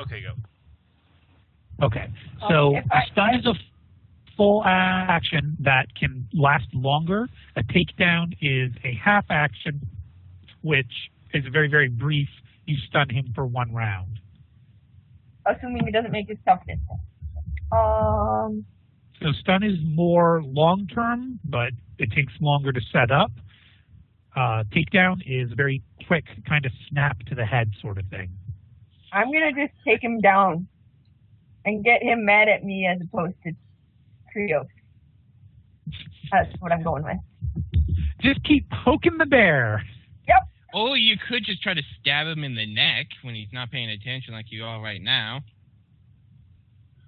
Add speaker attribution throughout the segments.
Speaker 1: Okay, go.
Speaker 2: Okay, so a stun is a full action that can last longer. A takedown is a half action, which is very, very brief. You stun him for 1 round.
Speaker 3: Assuming it doesn't make his toughness.
Speaker 2: So stun is more long-term, but it takes longer to set up. Takedown is very quick, kind of snap to the head sort of thing.
Speaker 3: I'm going to just take him down and get him mad at me as opposed to Krios. That's what I'm going with.
Speaker 2: Just keep poking the bear.
Speaker 3: Yep.
Speaker 4: Oh, you could just try to stab him in the neck when he's not paying attention like you are right now.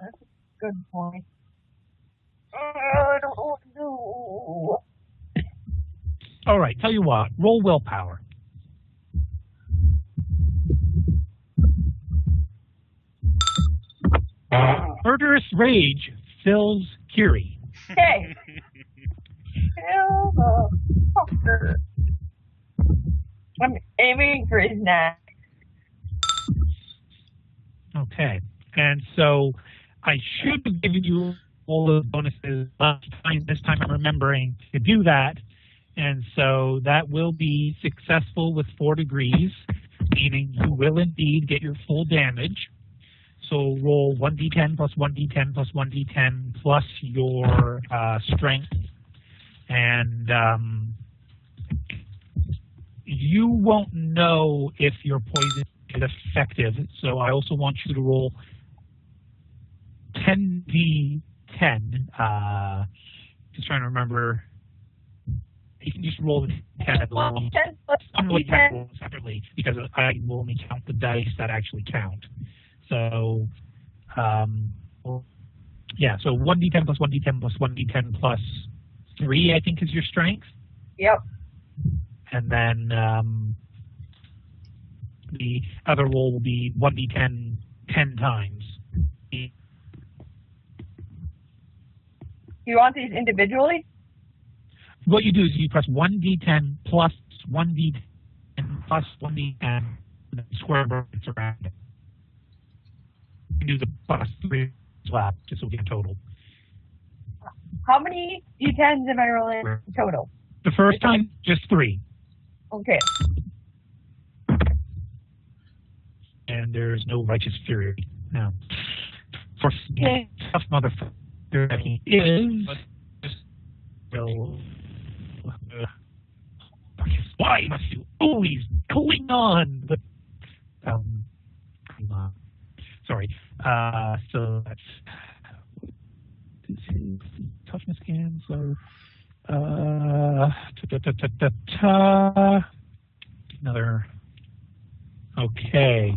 Speaker 3: That's a good point. I don't know what to do.
Speaker 2: All right, tell you what, roll willpower. Murderous rage fills Kiri.
Speaker 3: Okay. Kill the fucker. I'm aiming for his neck.
Speaker 2: Okay, and so I should have given you all the bonuses last time. This time I'm remembering to do that. And so that will be successful with 4 degrees, meaning you will indeed get your full damage. So roll 1d10 plus 1d10 plus 1d10 plus your strength. And you won't know if your poison is effective. So I also want you to roll 10d10. Just trying to remember. You can just roll the 10 at the
Speaker 3: Well, 10 plus
Speaker 2: I'm really
Speaker 3: 10.
Speaker 2: roll separately because I will only count the dice that actually count. So, yeah, so 1d10 plus 1d10 plus 1d10 plus 3, I think, is your strength.
Speaker 3: Yep.
Speaker 2: And then the other roll will be 1d10 10 times.
Speaker 3: Do you want these individually?
Speaker 2: What you do is you press 1d10 plus 1d10 plus 1d10 and then square brackets around it. You can do the plus 3 as well, just so we get a total.
Speaker 3: How many d10s am I rolling total?
Speaker 2: The first time, just 3.
Speaker 3: Okay.
Speaker 2: And there's no righteous fury. Now, for tough motherfucker that he is, well, why must you always cling on? But, sorry. So that's this is the toughness scan. So another. Okay.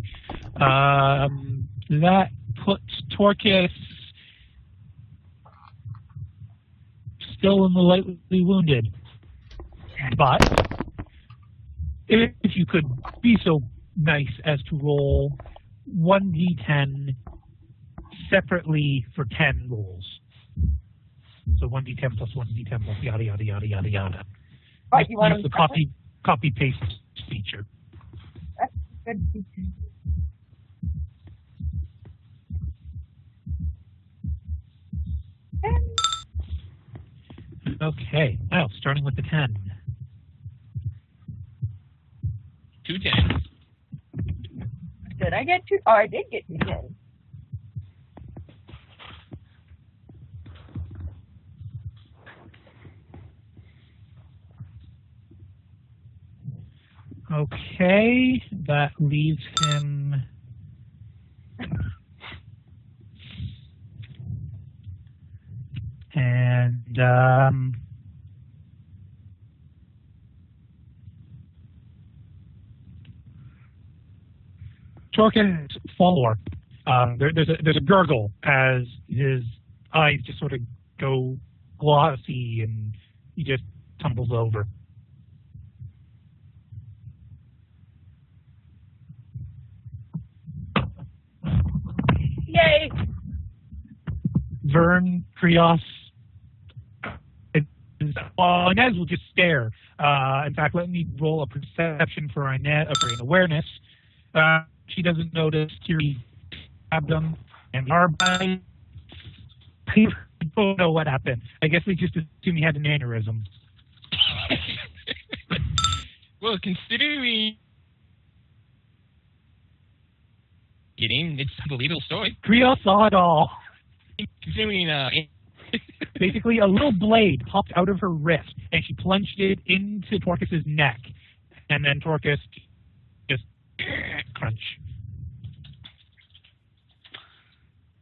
Speaker 2: That puts Torquus still in the lightly wounded. But if you could be so nice as to roll 1d10 separately for 10 rolls. So 1d10 plus 1d10 plus yada yada yada yada yada.
Speaker 3: Right, you want
Speaker 2: use the copy paste feature.
Speaker 3: That's a good feature.
Speaker 2: Okay, now starting with the 10.
Speaker 4: 2 10s.
Speaker 3: Did I get 2? Oh, I did get 2 10s.
Speaker 2: Okay, that leaves him. And Torquus' follower. There's a gurgle as his eyes just sort of go glossy and he just tumbles over.
Speaker 3: Yay!
Speaker 2: Vern, Krios, Inez will just stare. In fact, let me roll a perception for Inez, for an awareness. She doesn't notice Kiri grabbed them, and Arbite. I don't know what happened. I guess they just assumed he had an aneurysm.
Speaker 4: Well, considering it's a believable story.
Speaker 2: Creo saw it all.
Speaker 4: Considering
Speaker 2: basically a little blade popped out of her wrist, and she plunged it into Torcus's neck, and then Torcus just crunch.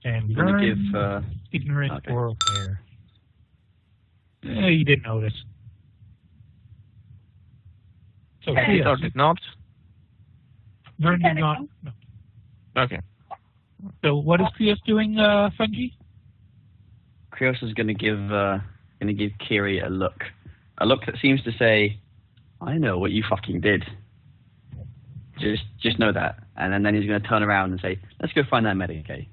Speaker 2: And
Speaker 1: I'm gonna give
Speaker 2: ignorant
Speaker 1: okay.
Speaker 2: oral player. You didn't notice. So
Speaker 5: I thought it not.
Speaker 2: Vern did not. No.
Speaker 5: Okay.
Speaker 2: So what is Krios doing, Fungi?
Speaker 1: Krios is gonna give Kiri a look that seems to say, "I know what you fucking did. Just know that." And then he's gonna turn around and say, "Let's go find that Medicaid."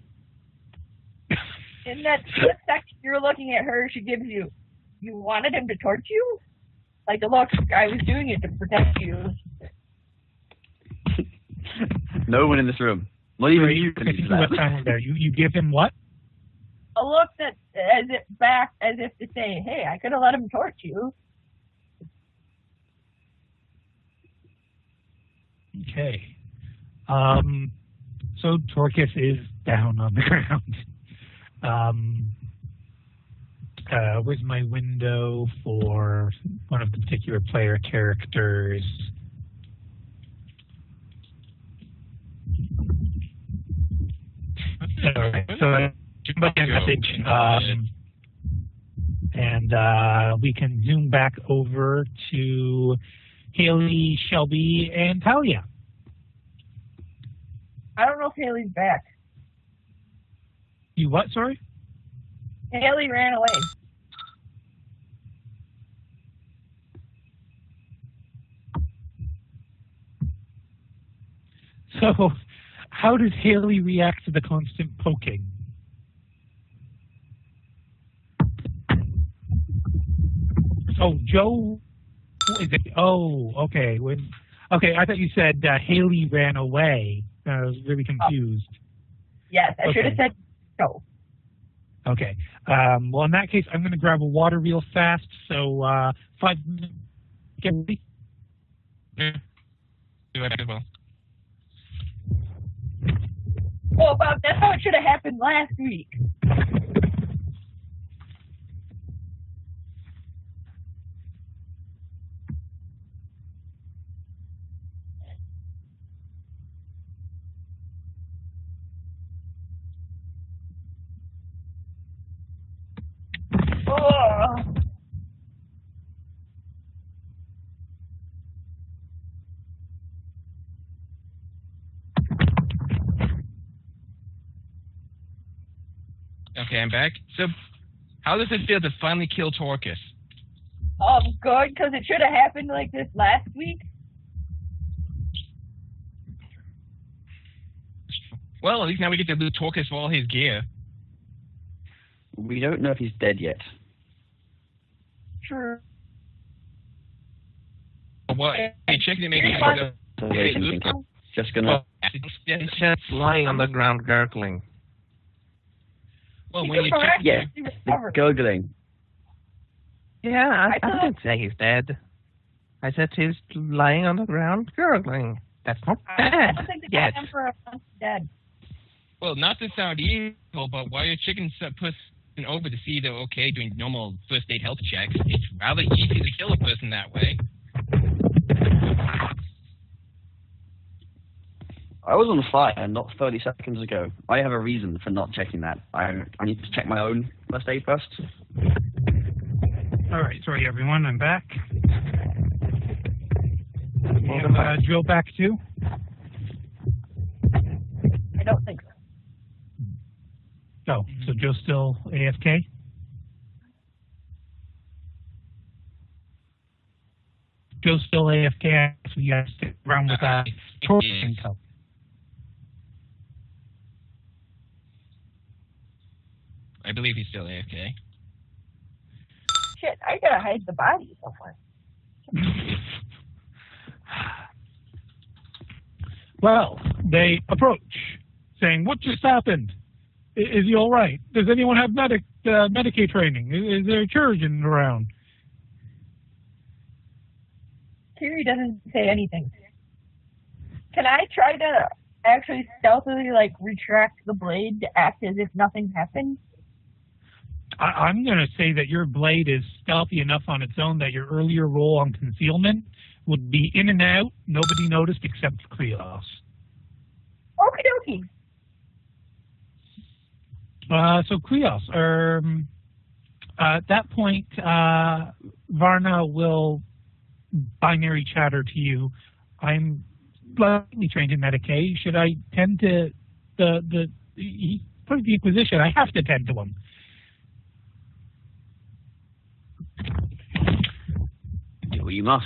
Speaker 3: In that split second you're looking at her, she gives you wanted him to torch you? Like, look, I was doing it to protect you.
Speaker 1: No one in this room. Not even you.
Speaker 2: I think you went silent there. You give him what?
Speaker 3: A look that as if to say, hey, I could have let him torch you.
Speaker 2: Okay. So Torcus is down on the ground. Where's my window for one of the particular player characters? Alright, so somebody a message, and we can zoom back over to Haley, Shelby, and Talia.
Speaker 3: I don't know if Haley's back.
Speaker 2: You what, sorry?
Speaker 3: Haley ran away.
Speaker 2: So, how does Haley react to the constant poking? Oh, Joe, is it? Oh, okay. Okay, I thought you said Haley ran away. I was really confused.
Speaker 3: Yes, I should have said no.
Speaker 2: Okay. Well, in that case, I'm going to grab a water real fast. So 5 minutes. Get ready.
Speaker 4: Yeah. Do it as well.
Speaker 3: Well, Bob, that's how it should have happened last week. Oh.
Speaker 4: Okay, I'm back. So, how does it feel to finally kill Torcus?
Speaker 3: Good, because it should have happened like this last week.
Speaker 4: Well, at least now we get to loot Torcus for all his gear.
Speaker 1: We don't know if he's dead yet.
Speaker 3: True.
Speaker 4: Well, hey, checking to make sure.
Speaker 1: Just gonna.
Speaker 5: It's just lying on the ground gurgling.
Speaker 4: Well, when you check,
Speaker 1: Yeah, the gurgling.
Speaker 5: Yeah, I didn't say he's dead. I said he's lying on the ground gurgling. That's not bad.
Speaker 3: I don't think the
Speaker 5: Yet.
Speaker 3: Emperor is dead.
Speaker 4: well, not to sound evil, but while you're checking person over to see they're okay doing normal first aid health checks, it's rather easy to kill a person that way.
Speaker 1: I was on fire not 30 seconds ago. I have a reason for not checking that. I need to check my own first aid first.
Speaker 2: All right, sorry everyone, I'm back. We have Joe back too.
Speaker 3: I don't think so.
Speaker 2: Oh, so Joe's still AFK? Joe's still AFK, so you guys stick around with that.
Speaker 4: I believe he's still AFK.
Speaker 3: Shit, I gotta hide the body somewhere.
Speaker 2: Well, they approach. saying, "What just happened? Is he all right? Does anyone have Medicaid training? Is there a surgeon around?"
Speaker 3: Kiri doesn't say anything. Can I try to actually stealthily, like, retract the blade to act as if nothing happened?
Speaker 2: I'm going to say that your blade is stealthy enough on its own that your earlier roll on concealment would be in and out, nobody noticed except Krios.
Speaker 3: Okie dokie.
Speaker 2: So Krios, at that point, Varna will binary chatter to you. I'm slightly trained in Medicaid. Should I tend to the Inquisition? I have to tend to him.
Speaker 1: Do what you must.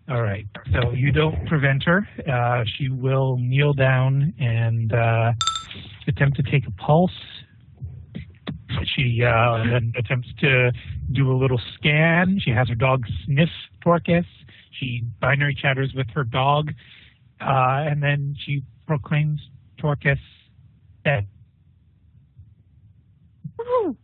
Speaker 2: All right. So you don't prevent her. She will kneel down and attempt to take a pulse. She then attempts to do a little scan. She has her dog sniff Torcus. She binary chatters with her dog, and then she proclaims Torcus dead.
Speaker 3: Woo.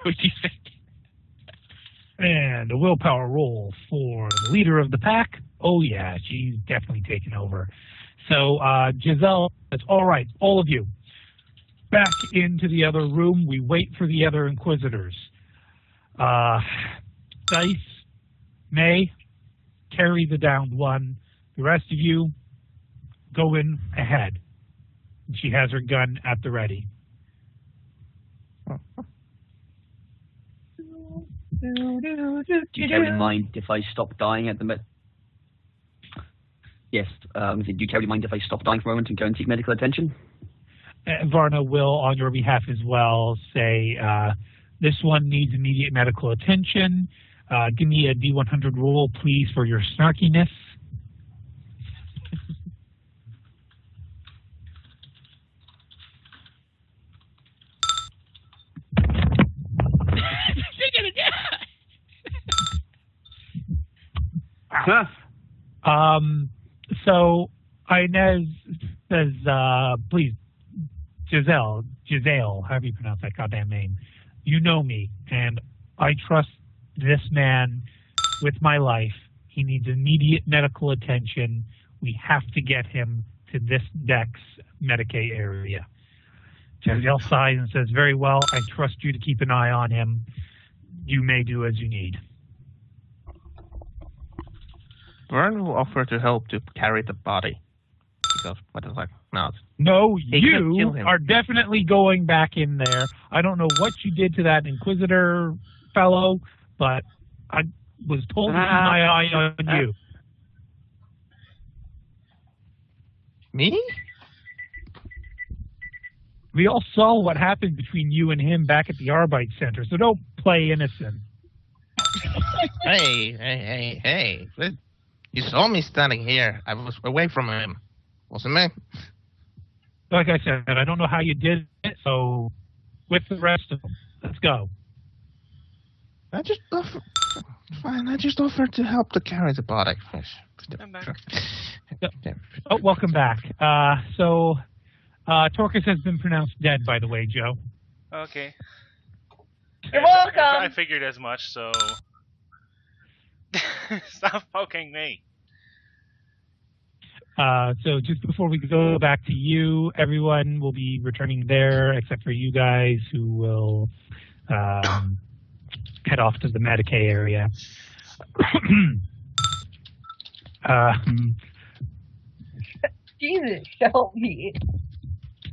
Speaker 4: What do you think?
Speaker 2: And a willpower roll for the leader of the pack. Oh yeah, she's definitely taken over. So Giselle, that's all right, all of you. Back into the other room. We wait for the other Inquisitors. Dice, May, carry the downed one. The rest of you, go in ahead. She has her gun at the ready.
Speaker 1: Do you carry in mind if I stop dying at the Yes. Do you carry in mind if I stop dying for a moment and go and seek medical attention?
Speaker 2: Varna will, on your behalf as well, say, this one needs immediate medical attention. Give me a D100 roll, please, for your snarkiness. So Inez says, please, Giselle, however you pronounce that goddamn name, you know me, and I trust this man with my life. He needs immediate medical attention. We have to get him to this Dex Medicaid area. Giselle sighs and says, very well, I trust you to keep an eye on him. You may do as you need.
Speaker 5: Vern will offer to help to carry the body. Because, what is like,
Speaker 2: no,
Speaker 5: you
Speaker 2: you are definitely going back in there. I don't know what you did to that Inquisitor fellow, but I was told to keep my eye on you.
Speaker 5: Me?
Speaker 2: We all saw what happened between you and him back at the Arbite Center, so don't play innocent.
Speaker 5: Hey. You saw me standing here. I was away from him. Wasn't me?
Speaker 2: Like I said, I don't know how you did it, so with the rest of them, let's go.
Speaker 5: I just offered to help to carry the body.
Speaker 2: Oh, welcome back. So Torcus has been pronounced dead, by the way, Joe.
Speaker 6: Okay.
Speaker 3: You're welcome.
Speaker 6: I figured as much, so... Stop poking me.
Speaker 2: So just before we go back to you, everyone will be returning there except for you guys who will head off to the Medicaid area.
Speaker 3: Jesus, help me.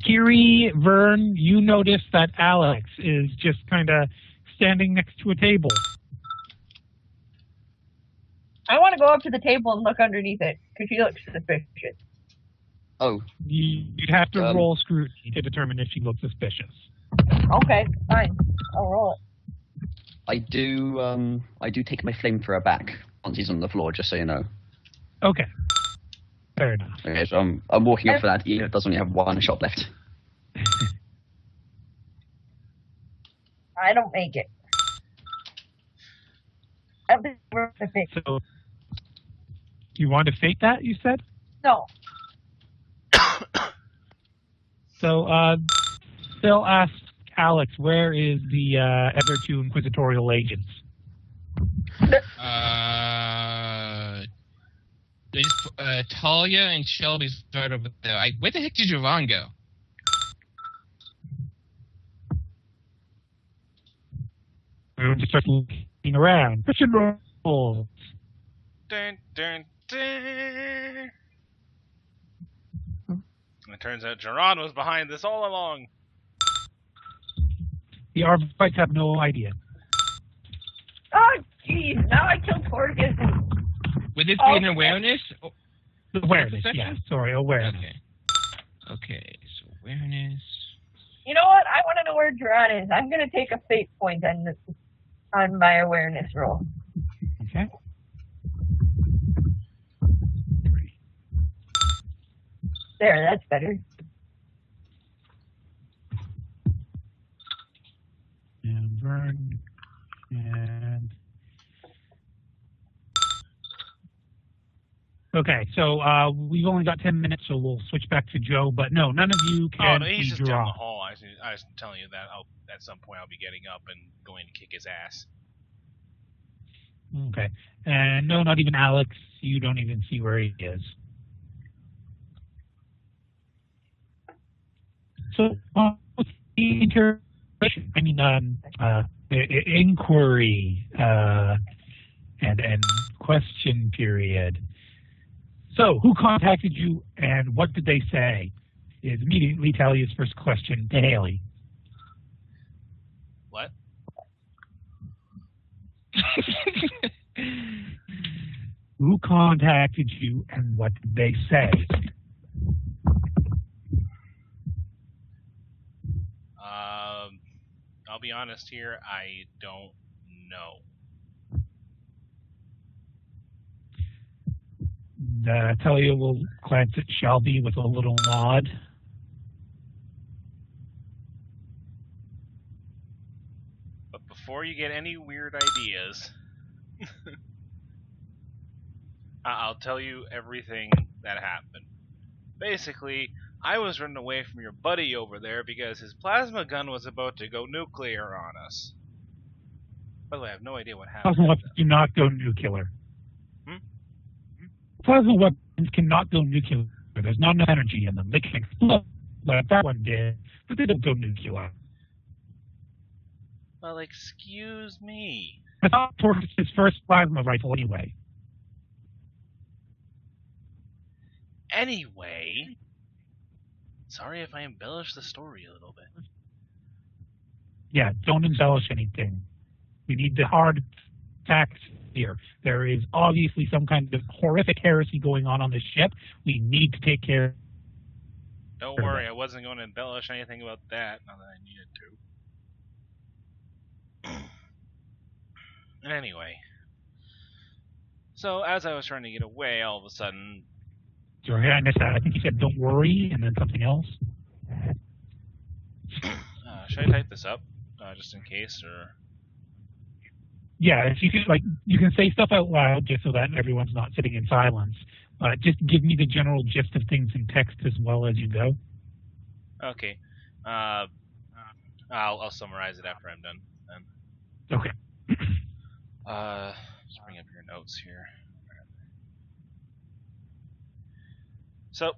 Speaker 2: Kiri, Vern, you notice that Alex is just kind of standing next to a table.
Speaker 3: I want to go up to the table and look underneath it, because she looks suspicious.
Speaker 1: Oh.
Speaker 2: You'd have to roll scrutiny to determine if she looks suspicious.
Speaker 3: Okay, fine. I'll roll it.
Speaker 1: I do take my flamethrower back once he's on the floor, just so you know.
Speaker 2: Okay. Fair enough.
Speaker 1: Okay, so I'm walking up for that, even if it does only have one shot left.
Speaker 3: I don't make it. I don't think we're gonna fake.
Speaker 2: So, you want to fake that, you said?
Speaker 3: No.
Speaker 2: So, Phil asked Alex, where is the other two inquisitorial agents?
Speaker 4: They just, Talia and Shelby start over there. Where the heck did Javon go?
Speaker 2: Everyone just starts looking around. Mission roll.
Speaker 6: Dun, dun, dun. It turns out Geron was behind this all along.
Speaker 2: The Arbites have no idea.
Speaker 3: Oh, jeez. Now I killed Torgus.
Speaker 4: Would this be an awareness?
Speaker 2: Awareness, yeah. Sorry, awareness.
Speaker 4: Okay, so awareness.
Speaker 3: You know what? I want to know where Geron is. I'm going to take a fate point on my awareness roll.
Speaker 2: Okay.
Speaker 3: There, that's better.
Speaker 2: And Vern. And... Okay, so we've only got 10 minutes, so we'll switch back to Joe. But no, none of you can
Speaker 6: no, he's
Speaker 2: see
Speaker 6: just down the
Speaker 2: Gerard.
Speaker 6: hall. I was telling you that at some point I'll be getting up and going to kick his ass.
Speaker 2: Okay. And no, not even Alex. You don't even see where he is. So, what's the interrogation? I mean, inquiry and question period. So, who contacted you and what did they say? Is immediately Talia's first question to Haley.
Speaker 6: What?
Speaker 2: Who contacted you and what did they say?
Speaker 6: I'll be honest here, I don't know.
Speaker 2: Talia will glance at Shelby with a little nod.
Speaker 6: But before you get any weird ideas, I'll tell you everything that happened. Basically, I was running away from your buddy over there because his plasma gun was about to go nuclear on us. By the way, I have no idea what happened.
Speaker 2: Plasma weapons do not go nuclear. Plasma weapons cannot go nuclear. There's not enough energy in them. They can explode like that one did, but they don't go nuclear.
Speaker 6: Well, excuse me.
Speaker 2: I thought Torgus his first plasma rifle anyway.
Speaker 6: Anyway, sorry if I embellish the story a little bit.
Speaker 2: Yeah, don't embellish anything. We need the hard facts here. There is obviously some kind of horrific heresy going on this ship. We need to take care.
Speaker 6: Don't worry, I wasn't going to embellish anything about that, not that I needed to. Anyway, so as I was trying to get away, all of a sudden...
Speaker 2: Sorry, I missed that. I think you said don't worry, and then something else.
Speaker 6: Should I type this up, just in case, or...
Speaker 2: Yeah, if you can, you can say stuff out loud just so that everyone's not sitting in silence. Just give me the general gist of things in text as well as you go.
Speaker 6: Okay. I'll summarize it after I'm done. Then.
Speaker 2: Okay.
Speaker 6: Just bring up your notes here. So,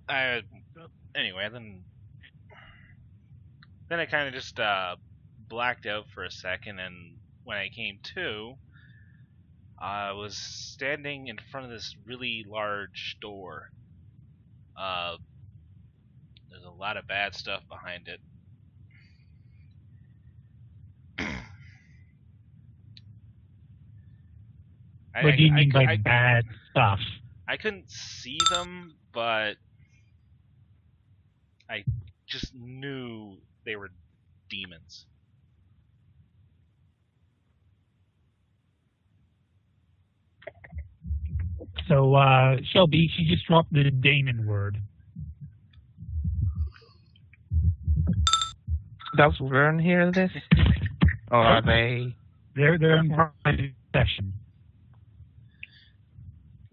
Speaker 6: anyway, then I kind of just blacked out for a second, and when I came to, I was standing in front of this really large door. There's a lot of bad stuff behind it.
Speaker 2: What do you mean by bad stuff?
Speaker 6: I couldn't see them, but I just knew they were demons.
Speaker 2: So, Shelby, she just dropped the Damon word.
Speaker 5: Does Vern hear this? Or are they...
Speaker 2: They're in private session.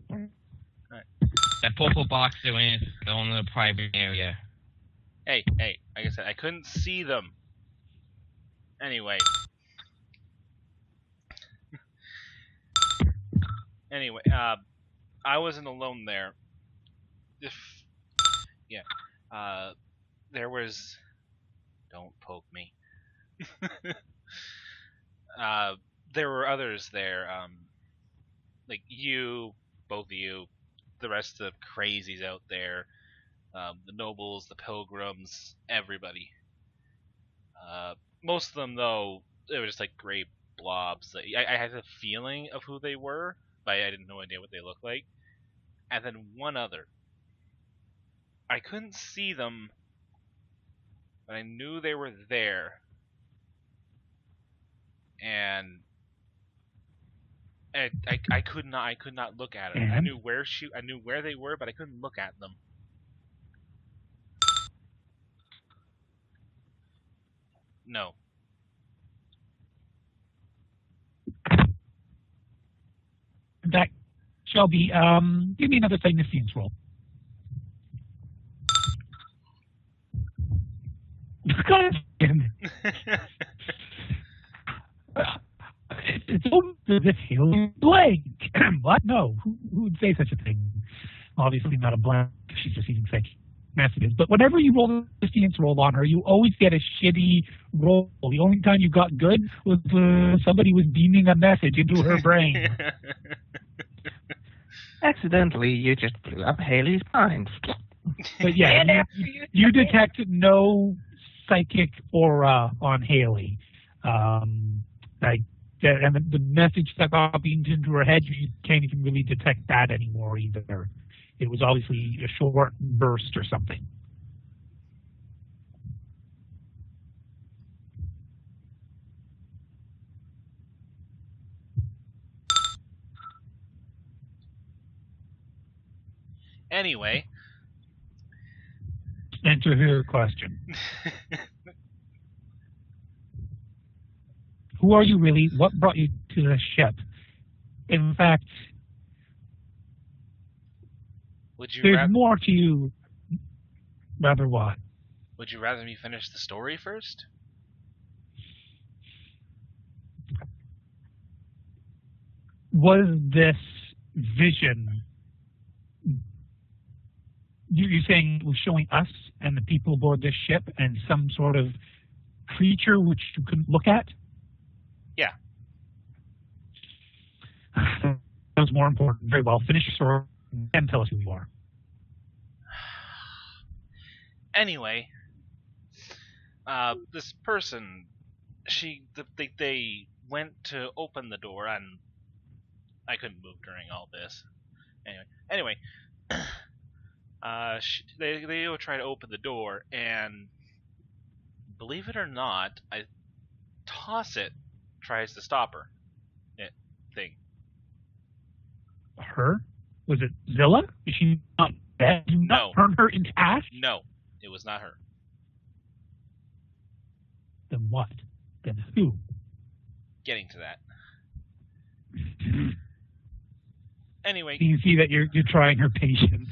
Speaker 4: That purple box they're in is going to the private area.
Speaker 6: Hey, like I said, I couldn't see them. Anyway. I wasn't alone there. There was... Don't poke me. There were others there, like you, both of you, the rest of the crazies out there, the nobles, the pilgrims, everybody. Most of them, though, they were just like gray blobs. I had a feeling of who they were, but I had no idea what they looked like. And then one other. I couldn't see them, but I knew they were there. And I could not look at them. I knew where they were, but I couldn't look at them. No.
Speaker 2: That Shelby, give me another fighting the scenes roll. It's almost as if he'll blank. What? No. Who would say such a thing? Obviously not a blank. She's receiving fake messages. But whenever you roll the scenes roll on her, you always get a shitty roll. The only time you got good was when somebody was beaming a message into her brain.
Speaker 5: Accidentally, you just blew up Haley's mind.
Speaker 2: But yeah, you detect no psychic aura on Haley. And the message that got beamed into her head, you can't even really detect that anymore either. It was obviously a short burst or something.
Speaker 6: Anyway.
Speaker 2: Answer her question. Who are you really? What brought you to the ship? In fact, there's more to you. Rather what?
Speaker 6: Would you rather me finish the story first?
Speaker 2: Was this vision, you're saying it was showing us and the people aboard this ship and some sort of creature which you couldn't look at?
Speaker 6: Yeah.
Speaker 2: That was more important. Very well. Finish your story and tell us who you are.
Speaker 6: Anyway, this person, they went to open the door, and I couldn't move during all this. Anyway, they would try to open the door, and believe it or not, Toss It tries to stop her. Thing.
Speaker 2: Her? Was it Zilla? Is she not dead? Did you not turn her into ash?
Speaker 6: No, it was not her.
Speaker 2: Then what? Then who?
Speaker 6: Getting to that. Anyway.
Speaker 2: You see that you're trying her patience.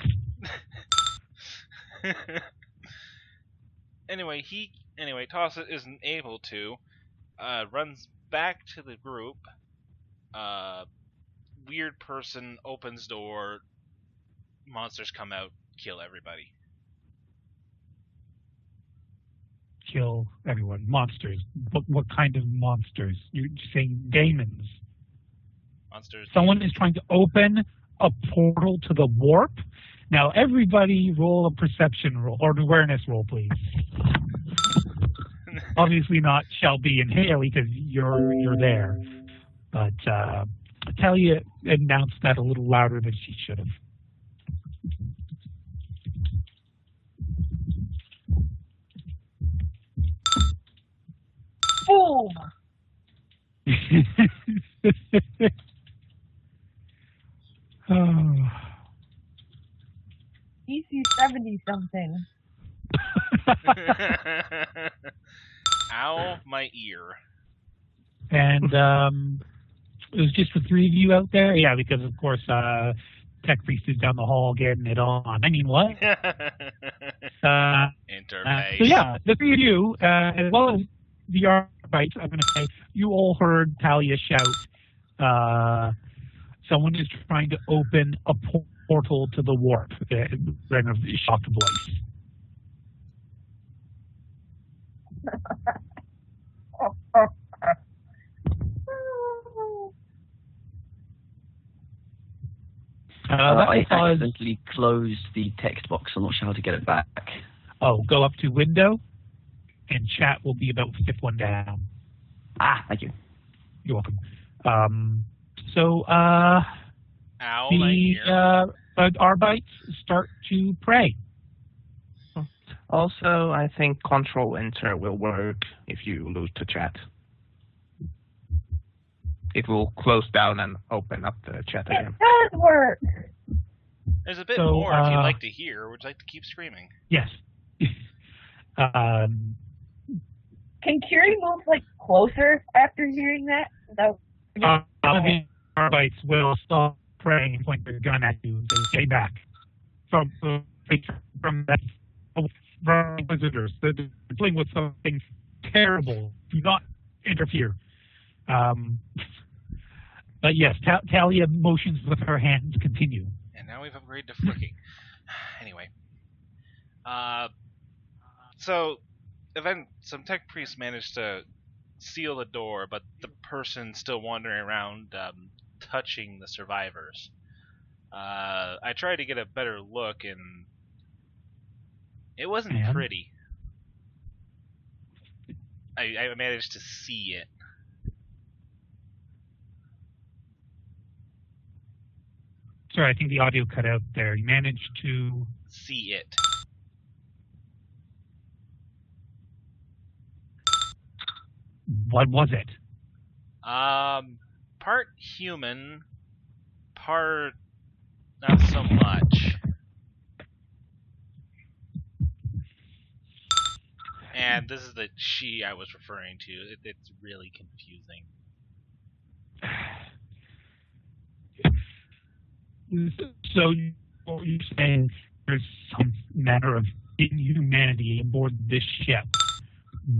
Speaker 6: Anyway, Toss It isn't able to. Runs back to the group. Weird person opens door. Monsters come out, kill everybody.
Speaker 2: Kill everyone. Monsters. What kind of monsters? You're saying demons.
Speaker 6: Monsters.
Speaker 2: Someone is trying to open a portal to the warp. Now, everybody roll a perception roll, or an awareness roll, please. Obviously not Shelby and Haley, because you're there. But Talia announced that a little louder than she should have.
Speaker 3: Boom!
Speaker 2: Oh.
Speaker 3: DC 70 something.
Speaker 6: Ow, my ear.
Speaker 2: And it was just the three of you out there? Yeah, because, of course, Tech Priest is down the hall getting it on. I mean, what?
Speaker 6: Interface.
Speaker 2: So, yeah, the three of you, as well as the Arbites, I'm going to say, you all heard Talia shout, someone is trying to open a portal to the warp, in a shocked voice.
Speaker 1: I accidentally closed the text box. I'm not sure how to get it back.
Speaker 2: Oh, go up to window, and chat will be about the fifth one down.
Speaker 1: Ah, thank you.
Speaker 2: You're welcome. So,
Speaker 6: Ow, my ear.
Speaker 2: Arbites start to pray.
Speaker 5: Also, I think Control Enter will work if you lose the chat. It will close down and open up the chat
Speaker 3: It
Speaker 5: again.
Speaker 3: does work.
Speaker 6: There's a bit more if you'd like to hear. Would you like to keep screaming?
Speaker 2: Yes.
Speaker 3: Can Kiri move like closer after hearing that?
Speaker 2: The Arbites will stop praying and point their gun at you and say, "Stay back from visitors. They're dealing with something terrible. Do not interfere." But yes, Talia motions with her hands. Continue.
Speaker 6: And now we've upgraded to flicking. Anyway. So, some tech priests managed to seal the door, but the person still wandering around touching the survivors. I tried to get a better look, and it wasn't pretty. I managed to see it.
Speaker 2: Sorry, I think the audio cut out there. You managed to
Speaker 6: see it.
Speaker 2: What was it?
Speaker 6: Part human, part not so much. And this is the she I was referring to. It's really confusing.
Speaker 2: So you're saying there's some manner of inhumanity aboard this ship,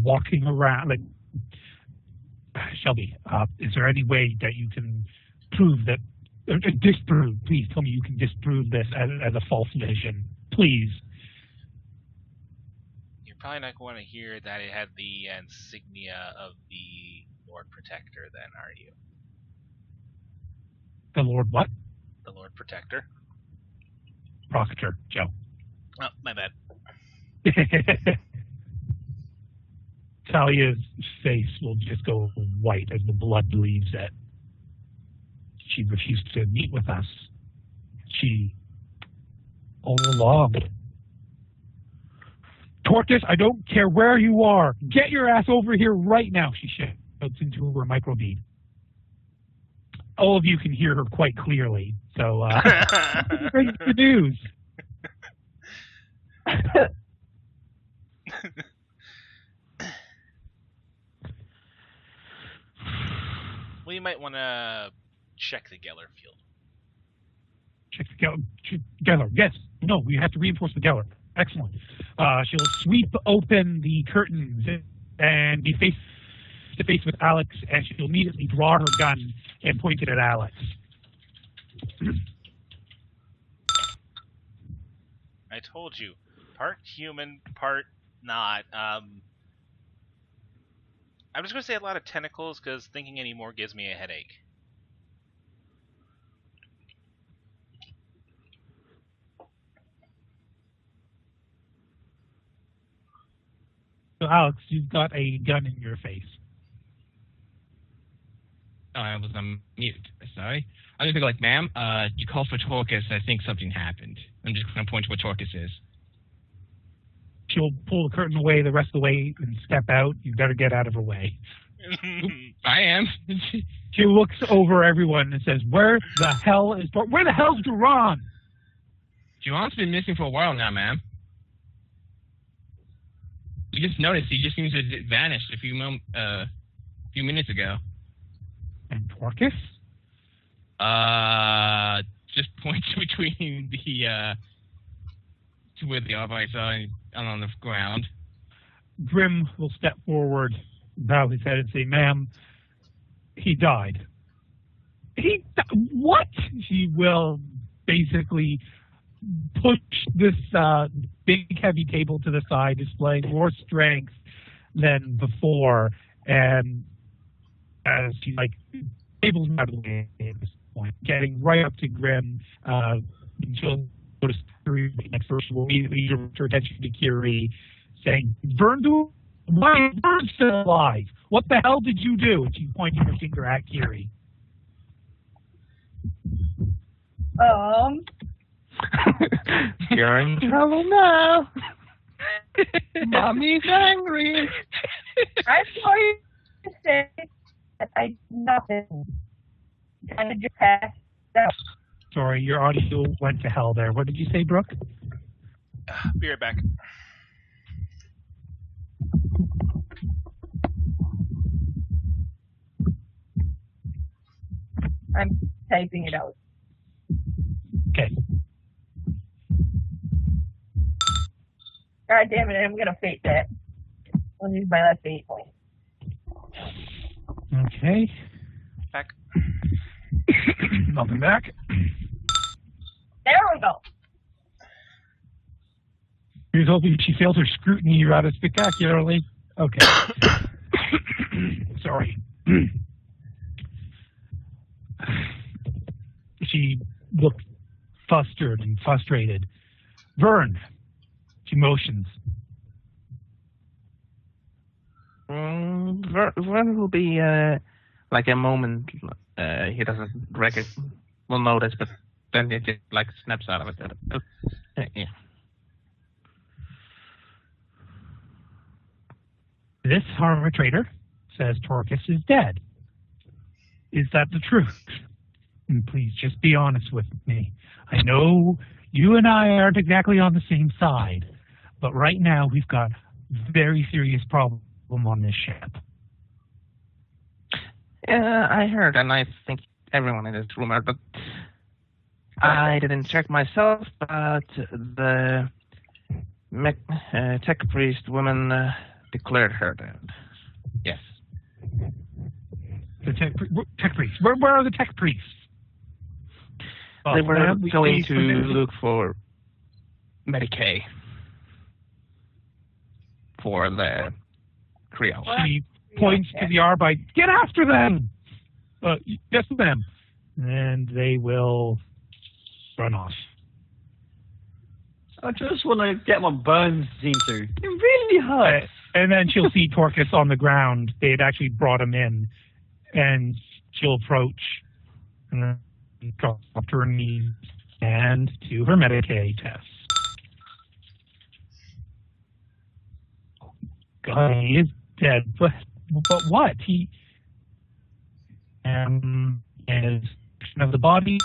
Speaker 2: walking around like Shelby? Is there any way that you can prove that, disprove? Please tell me you can disprove this as a false vision, please.
Speaker 6: You're probably not going to hear that it had the insignia of the Lord Protector, then, are you?
Speaker 2: The Lord what?
Speaker 6: The Lord Protector.
Speaker 2: Proctor, Joe.
Speaker 6: Oh, my bad.
Speaker 2: Talia's face will just go white as the blood leaves it. She refused to meet with us. She, all along. Tortoise, I don't care where you are. Get your ass over here right now, she shouts into her microbead. All of you can hear her quite clearly, so break the news.
Speaker 6: Well, you might want to check the Geller field.
Speaker 2: Check the Geller. Yes. No, we have to reinforce the Geller. Excellent. She'll sweep open the curtains and be face to face with Alex, and she'll immediately draw her gun and point it at Alex.
Speaker 6: I told you, part human, part not. I'm just going to say a lot of tentacles because thinking anymore gives me a headache.
Speaker 2: So, Alex, you've got a gun in your face.
Speaker 4: Oh, I was on mute. Sorry. I'm just like, ma'am, you called for Torcus. I think something happened. I'm just going to point to what Torcus is.
Speaker 2: She'll pull the curtain away the rest of the way and step out. You better get out of her way.
Speaker 4: I am.
Speaker 2: She looks over everyone and says, where the hell's Duran?
Speaker 4: Juwan's been missing for a while now, ma'am. We just noticed he just seems to have vanished a few minutes ago.
Speaker 2: And Torcus?
Speaker 4: Just points between the to where the Arbites are and on the ground.
Speaker 2: Grim will step forward, bow his head, and say, "Ma'am, he died." What? She will basically push this big, heavy table to the side, displaying more strength than before, and as she's like, table's out of the way at this point, getting right up to Grim, she'll notice Kiri next to her. She will immediately direct her attention to Kiri, saying, why is Vern still alive? What the hell did you do? And she's pointing her finger at Kiri.
Speaker 5: You're in trouble now. Mommy's angry.
Speaker 3: I'm sorry to say that I did nothing. Kind of just passed out.
Speaker 2: Sorry, your audio went to hell there. What did you say, Brooke?
Speaker 6: Be right back.
Speaker 3: I'm typing it out.
Speaker 2: Okay.
Speaker 3: God damn it, I'm gonna fate that. I'll use my last fate point.
Speaker 2: Okay.
Speaker 6: Back.
Speaker 2: Welcome back.
Speaker 3: There we go.
Speaker 2: Here's hoping she failed her scrutiny rather spectacularly. Okay. Sorry. She looked flustered and frustrated. Vern, she motions.
Speaker 5: Vern will be like a moment. He doesn't will notice, but then it just like snaps out of it. Yeah.
Speaker 2: This arbitrator says Torcus is dead. Is that the truth? And please just be honest with me. I know you and I aren't exactly on the same side, but right now we've got a very serious problem on this ship.
Speaker 5: I heard, and I think everyone in this room heard, but I didn't check myself, but the tech priest woman declared her dead. Yes.
Speaker 2: The tech priests. Where are the tech priests?
Speaker 5: They were going to look for Medicaid for the Creole.
Speaker 2: She points to the Arbite. Get after them! Yes, ma'am. And they will run off.
Speaker 1: I just want to get my burns seen to. It really hurts.
Speaker 2: And then she'll see Torcus on the ground. They had actually brought him in. And she'll approach and then drop to her knees and to her Medicaid test. God, he is dead. But what? He is of the body.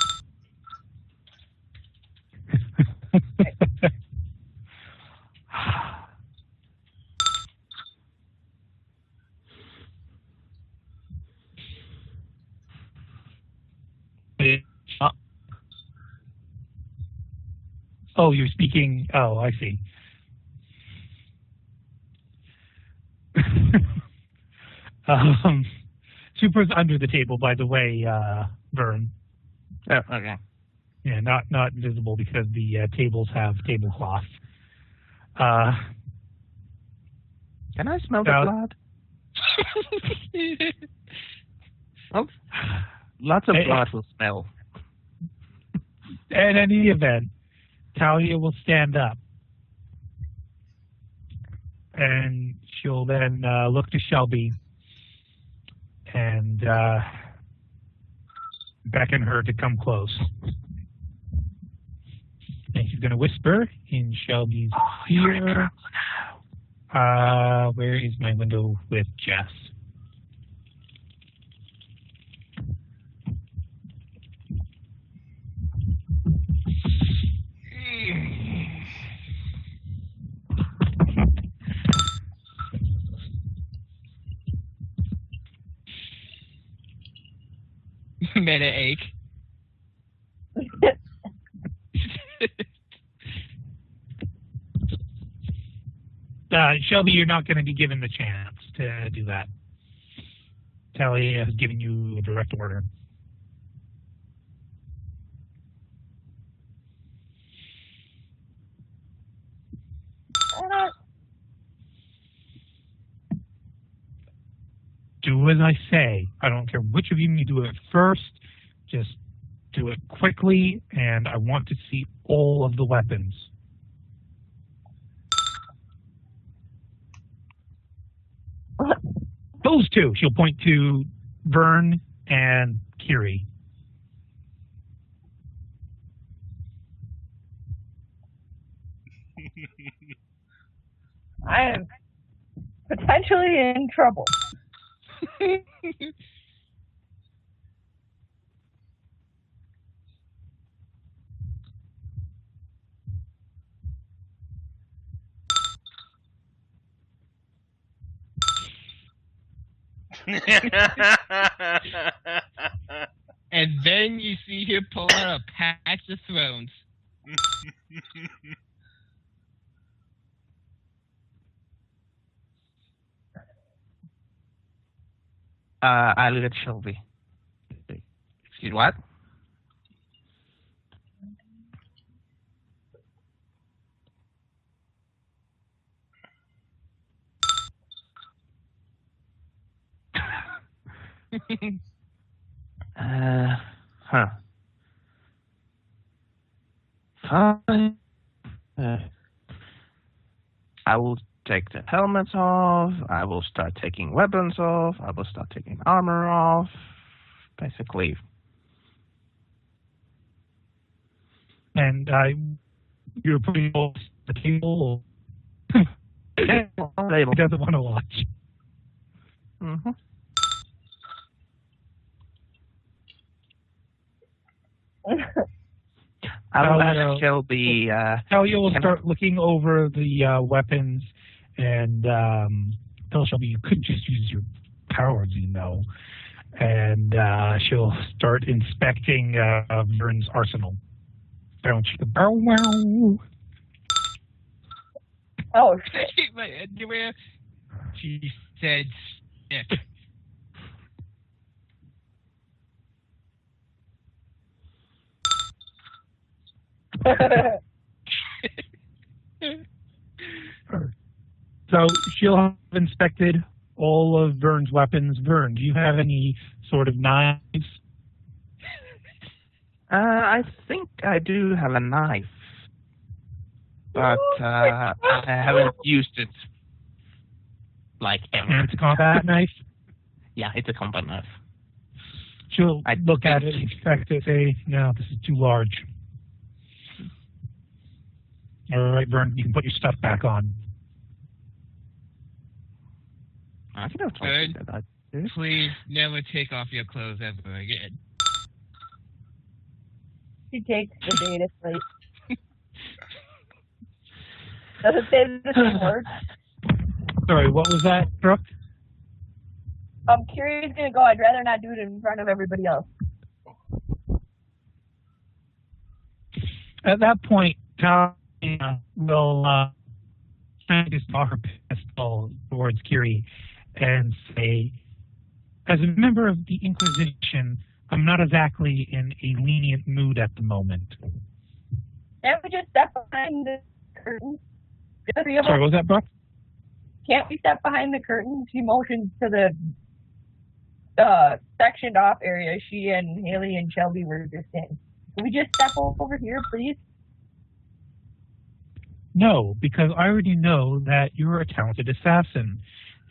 Speaker 2: Oh, you're speaking. Oh, I see. Super's under the table, by the way, Vern.
Speaker 5: Oh, okay.
Speaker 2: Yeah, not visible because the tables have tablecloths.
Speaker 5: Can I smell the blood? Oh, lots of blood will smell.
Speaker 2: In any event, Talia will stand up. And she'll then look to Shelby and beckon her to come close. And she's going to whisper in Shelby's ear. Where is my window with Jess?
Speaker 4: Meta ache.
Speaker 2: Shelby, you're not going to be given the chance to do that. Tally has given you a direct order. Do as I say. I don't care which of you do it first. Just do it quickly, and I want to see all of the weapons. Those two. She'll point to Vern and Kiri.
Speaker 3: I am potentially in trouble.
Speaker 4: And then you see him pull out a patch of thrones.
Speaker 5: I look at Shelby. Excuse what? Huh. Fine. I will take the helmets off. I will start taking weapons off. I will start taking armor off. Basically.
Speaker 2: And you're putting all the table.
Speaker 5: Yeah, on the table.
Speaker 2: He doesn't want to watch.
Speaker 5: Mm-hmm. I will ask Shelby.
Speaker 2: Talia will start looking over the weapons and tell Shelby you could just use your powers, you know. And she'll start inspecting Vern's arsenal. Bow, wow.
Speaker 3: Oh, shit.
Speaker 4: My underwear. She said, "Stick."
Speaker 2: So she'll have inspected all of Vern's weapons. Vern, do you have any sort of knives?
Speaker 5: I think I do have a knife, but I haven't used it like ever.
Speaker 2: And it's a combat knife?
Speaker 5: Yeah, it's a combat knife.
Speaker 2: She'll look at it, inspect it, say, no, this is too large. All right, Vern, you can put your stuff back on.
Speaker 5: I can have
Speaker 4: Good.
Speaker 5: that.
Speaker 4: Please never take off your clothes ever again.
Speaker 3: She takes the day to sleep. Does it say the same word?
Speaker 2: Sorry, what was that, Brooke?
Speaker 3: Kiri's gonna go. I'd rather not do it in front of everybody else.
Speaker 2: At that point, Talia will try to draw her pistol towards Kiri and say, as a member of the Inquisition, I'm not exactly in a lenient mood at the moment.
Speaker 3: Can't we just step behind the curtain? The three of
Speaker 2: Sorry,
Speaker 3: us?
Speaker 2: what was that, Brooke?
Speaker 3: Can't we step behind the curtain? She motions to the sectioned off area she and Haley and Shelby were just in. Can we just step over here, please?
Speaker 2: No, because I already know that you're a talented assassin,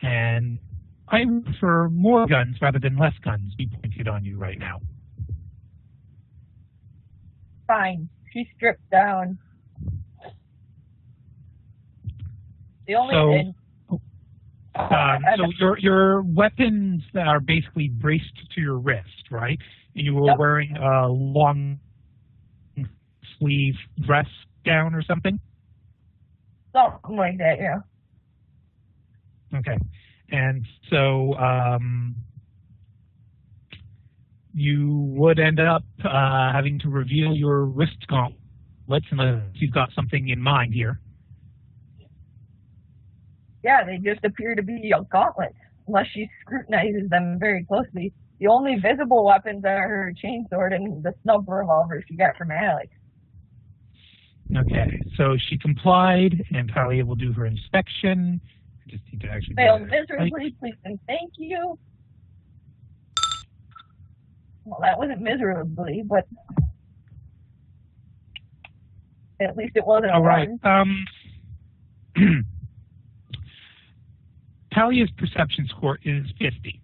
Speaker 2: and I prefer more guns rather than less guns be pointed on you right now.
Speaker 3: Fine. She stripped down. The only
Speaker 2: So your weapons are basically braced to your wrist, right? And you were wearing a long sleeve dress gown or something?
Speaker 3: something like that, yeah.
Speaker 2: Okay. And so you would end up having to reveal your wrist gauntlets unless you've got something in mind here.
Speaker 3: Yeah, they just appear to be gauntlets, unless she scrutinizes them very closely. The only visible weapons are her chainsword and the snub revolver she got from Alex.
Speaker 2: Okay, so she complied, and Talia will do her inspection. I just need to actually
Speaker 3: Failed miserably, please and thank you. Well, that wasn't miserably, but at least it wasn't
Speaker 2: all right.
Speaker 3: one.
Speaker 2: Talia's perception score is 50.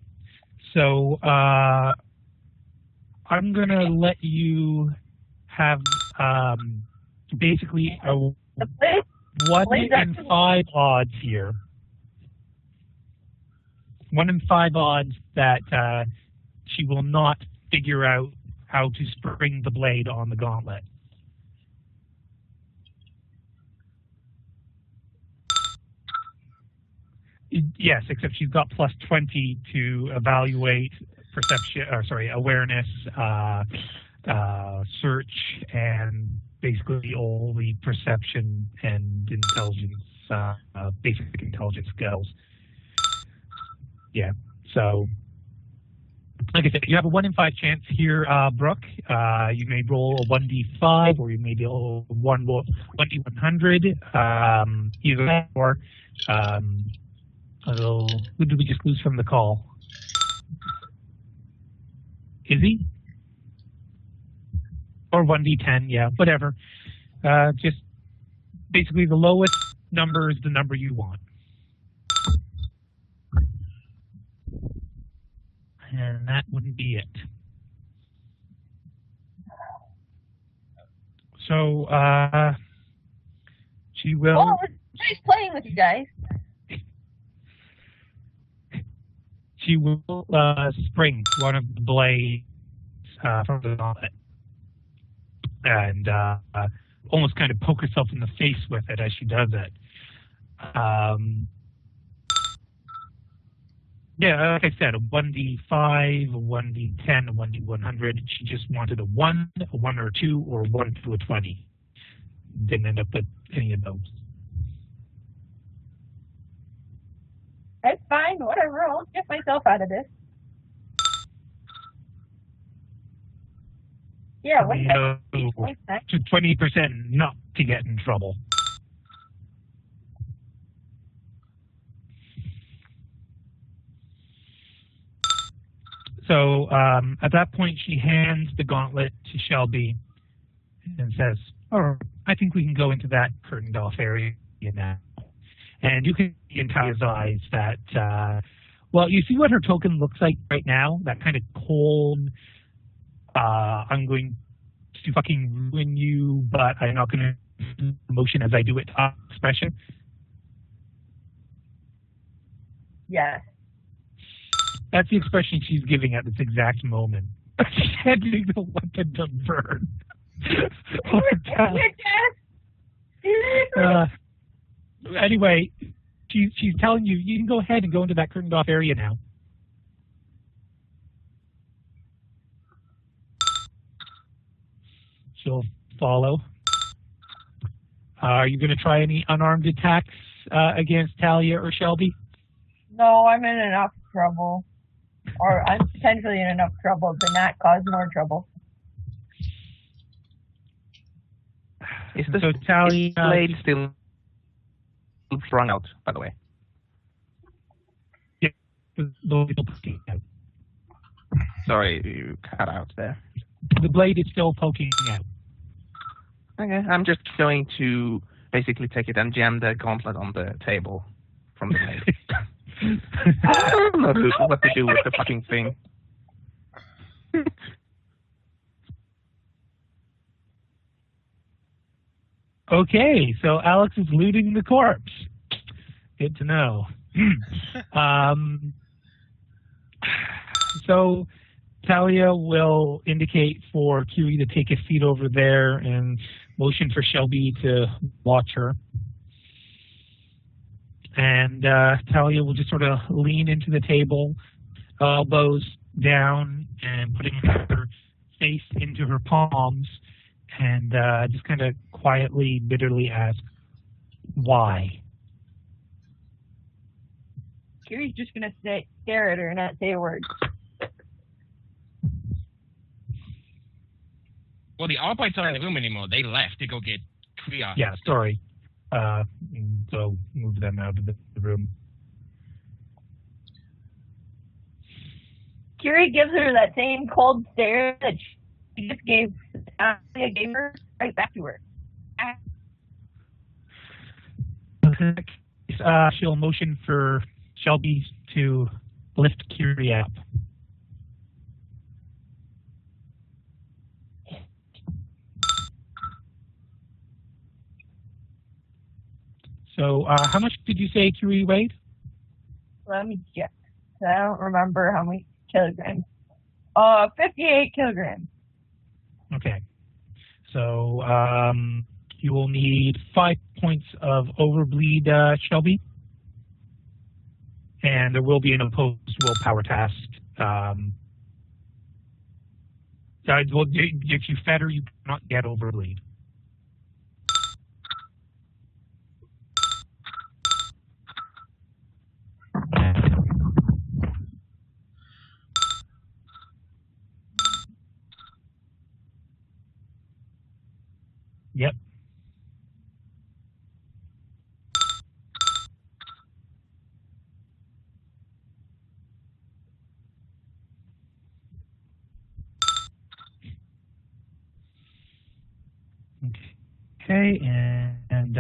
Speaker 2: So I'm going to let you have basically a 1 in 5 odds here. 1 in 5 odds that she will not figure out how to spring the blade on the gauntlet. Yes, except she's got plus 20 to evaluate perception, or sorry, awareness, search, and basically all the perception and intelligence, basic intelligence skills. Yeah, so like I said, you have a 1 in 5 chance here, Brooke. You may roll a 1d5, or you may roll a 1d100, either that or who did we just lose from the call? Izzy? Or 1d10, yeah, whatever. Just basically the lowest number is the number you want. And that wouldn't be it. So, she will...
Speaker 3: Oh, it was nice playing with you guys.
Speaker 2: She will spring one of the blades from the gauntlet and almost kind of poke herself in the face with it as she does it. Yeah, like I said, a 1d5, a 1d10, a 1d100. She just wanted a 1 or a 2, or a 1 to a 20. Didn't end up with any of those.
Speaker 3: That's fine, whatever, I'll get myself out of this. Yeah, what's that?
Speaker 2: To 20% not to get in trouble. So at that point, she hands the gauntlet to Shelby and says, "All right, I think we can go into that curtained off area now." And you can see in Talia's eyes that, well, you see what her token looks like right now? That kind of cold, I'm going to fucking ruin you, but I'm not going to emotion as I do it expression.
Speaker 3: Yeah.
Speaker 2: That's the expression she's giving at this exact moment. She's handing the weapon to Vern. Anyway, she's telling you, you can go ahead and go into that curtained off area now. She'll follow. Are you going to try any unarmed attacks against Talia or Shelby?
Speaker 3: No, I'm in enough trouble. Or I'm potentially in enough trouble to not cause more trouble.
Speaker 5: Is the
Speaker 2: Talia,
Speaker 5: blade still sprung out, by the way?
Speaker 2: Yeah.
Speaker 5: Sorry, you cut out there.
Speaker 2: The blade is still poking out.
Speaker 5: Okay, I'm just going to basically take it and jam the gauntlet on the table from the blade. I don't know what to do with the fucking thing.
Speaker 2: Okay, so Alex is looting the corpse. Good to know. So Talia will indicate for Kiwi to take a seat over there and motion for Shelby to watch her. And Talia will just sort of lean into the table, elbows down and putting her face into her palms and just kind of quietly, bitterly ask, why?
Speaker 3: Kiri's just gonna stare at her and not say a word.
Speaker 4: Well, the Arbites aren't in the room anymore. They left to go get Krios.
Speaker 2: Yeah, sorry. So move them out of the room.
Speaker 3: Kiri gives her that same cold stare that she just gave her right back to her.
Speaker 2: She'll motion for Shelby to lift Kiri up. So, how much did you say Kiri weighed?
Speaker 3: Let me check. I don't remember how many kilograms. 58 kilograms.
Speaker 2: Okay. So, you will need 5 points of overbleed, Shelby. And there will be an opposed willpower test. If you fetter, you cannot get overbleed. Yep. Okay, and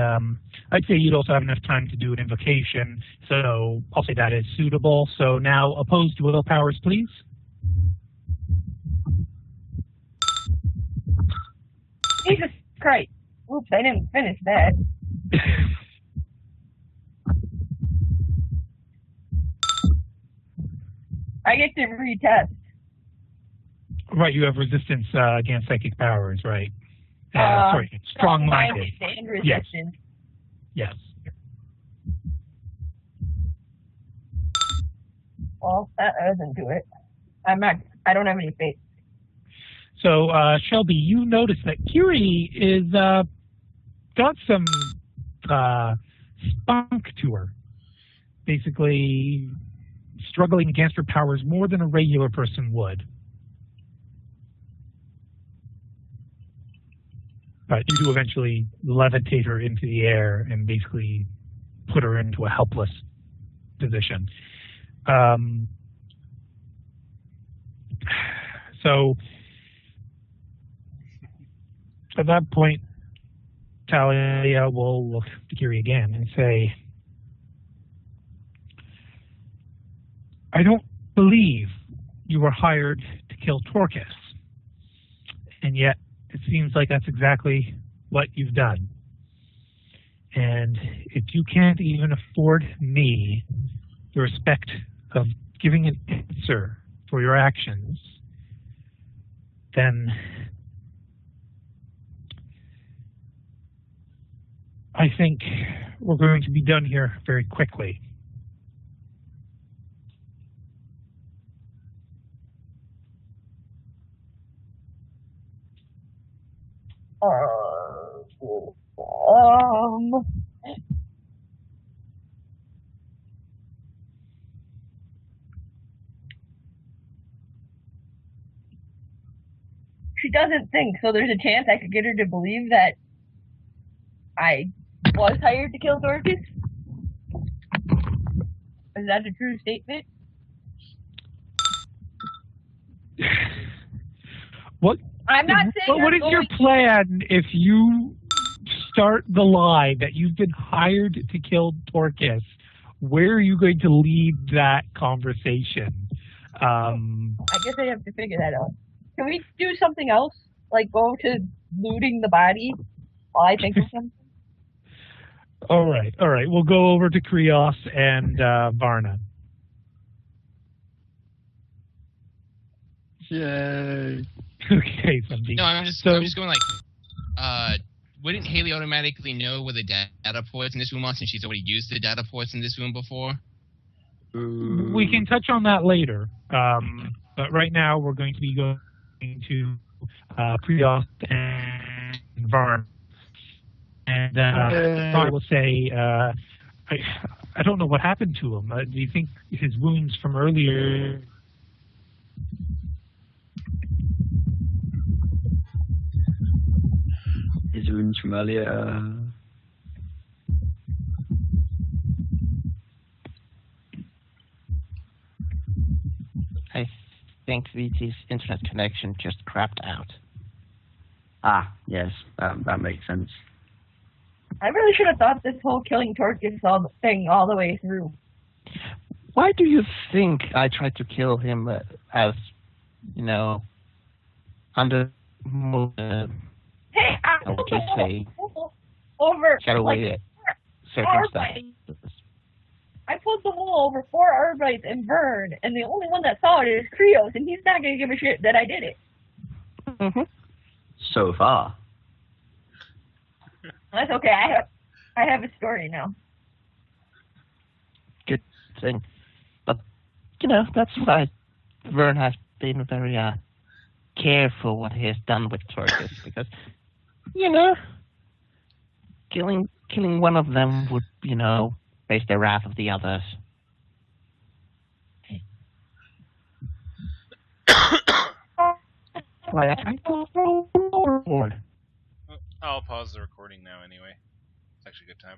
Speaker 2: I'd say you'd also have enough time to do an invocation, so I'll say that is suitable. So now opposed willpowers, please.
Speaker 3: Jesus Christ. Oops, I didn't finish that. I get to retest.
Speaker 2: Right, you have resistance against psychic powers, right? Sorry, strong-minded.
Speaker 3: And resistance.
Speaker 2: Yes.
Speaker 3: Well, that doesn't do it. I don't have any faith.
Speaker 2: So, Shelby, you notice that Kiri is got some spunk to her. Basically, struggling against her powers more than a regular person would. But you do eventually levitate her into the air and basically put her into a helpless position. So at that point, Talia will look to Kiri again and say, I don't believe you were hired to kill Torquus, and yet it seems like that's exactly what you've done. And if you can't even afford me the respect of giving an answer for your actions, then I think we're going to be done here very quickly.
Speaker 3: She doesn't think, so there's a chance I could get her to believe that I was hired to kill Dorcas? Is that a true statement?
Speaker 2: What?
Speaker 3: I'm not saying.
Speaker 2: What is your plan if you start the lie that you've been hired to kill Torquus? Where are you going to lead that conversation?
Speaker 3: I guess I have to figure that out. Can we do something else? Like go to looting the body while I think of something?
Speaker 2: All right. We'll go over to Krios and Varna.
Speaker 1: Yay.
Speaker 2: Okay, Sandeep.
Speaker 4: No, I'm just going like, wouldn't Haley automatically know where the data ports in this room are since she's already used the data ports in this room before?
Speaker 2: We can touch on that later. But right now, we're going to be going to Prios and Varn. And I will say, I don't know what happened to him. Do you think his wounds from earlier?
Speaker 1: His wounds from earlier.
Speaker 5: I think VT's internet connection just crapped out.
Speaker 1: Ah, yes, that makes sense.
Speaker 3: I really should have thought this whole killing Torcus thing all the way through.
Speaker 5: Why do you think I tried to kill him as, under
Speaker 3: Hey, I
Speaker 5: would
Speaker 3: pulled
Speaker 5: just
Speaker 3: the
Speaker 5: say
Speaker 3: hole over
Speaker 5: getaway circumstances?
Speaker 3: I pulled the hole over 4 Arbites and Vern, and the only one that saw it is Krios, and he's not going to give a shit that I did it.
Speaker 5: Mm-hmm.
Speaker 1: So far.
Speaker 3: That's okay. I have a story now.
Speaker 5: Good thing. But, that's why Vern has been very careful what he has done with Torcus, because, killing one of them would, raise the wrath of the others. Why I tried to throw overboard.
Speaker 6: I'll pause the recording now anyway. It's actually a good time.